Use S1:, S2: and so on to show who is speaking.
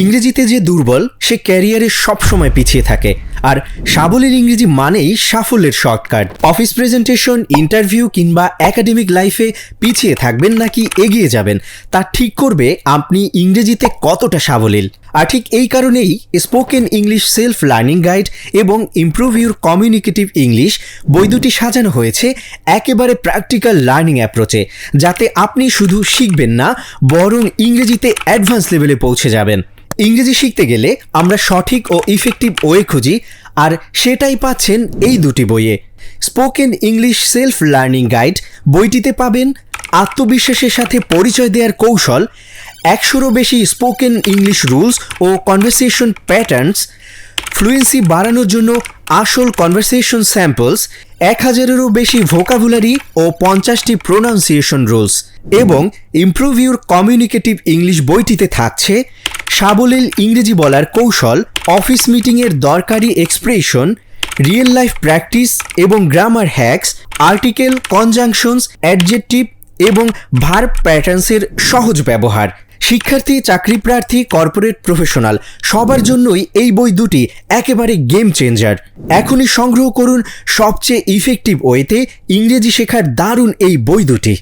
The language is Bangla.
S1: ইংরেজিতে যে দুর্বল সে ক্যারিয়ারে সবসময় পিছিয়ে থাকে, আর সাবলীল ইংরেজি মানেই সাফল্যের শর্টকাট। অফিস প্রেজেন্টেশন, ইন্টারভিউ কিংবা একাডেমিক লাইফে পিছিয়ে থাকবেন নাকি এগিয়ে যাবেন তা ঠিক করবে আপনি ইংরেজিতে কতটা সাবলীল। আর ঠিক এই কারণেই spoken English self learning guide এবং ইমপ্রুভ ইউর কমিউনিকেটিভ ইংলিশ বই দুটি সাজানো হয়েছে একেবারে প্র্যাকটিক্যাল লার্নিং অ্যাপ্রোচে, যাতে আপনি শুধু শিখবেন না বরং ইংরেজিতে অ্যাডভান্স লেভেলে পৌঁছে যাবেন। ইংরেজি শিখতে গেলে আমরা সঠিক ও ইফেক্টিভ ওয়ে খুঁজি, আর সেটাই পাচ্ছেন এই দুটি বইয়ে। Spoken English self learning guide বইটিতে পাবেন আত্মবিশ্বাসের সাথে পরিচয় দেওয়ার কৌশল, 100-রও বেশি স্পোকেন ইংলিশ রুলস ও কনভারসেশন প্যাটার্নস, ফ্লুয়েন্সি বাড়ানোর জন্য আসল কনভারসেশন স্যাম্পলস, 1000-এরও বেশি ভোকাবুলারি ও 50টি প্রোনাউন্সিয়েশন রুলস। এবং ইমপ্রুভ ইউর কমিউনিকেটিভ ইংলিশ বইটিতে থাকছে সাবলীল ইংরেজি বলার কৌশল, অফিস মিটিংয়ের দরকারি এক্সপ্রেশন, রিয়েল লাইফ প্র্যাকটিস এবং grammar hacks, article, conjunctions, adjective এবং ভার্ব প্যাটার্নসের সহজ ব্যবহার। শিক্ষার্থী, চাকরিপ্রার্থী, কর্পোরেট প্রফেশনাল সবার জন্যই এই বই দুটি একেবারে গেম চেঞ্জার। এখনই সংগ্রহ করুন সবচেয়ে ইফেক্টিভ ওয়েতে ইংরেজি শেখার দারুণ এই বই দুটি।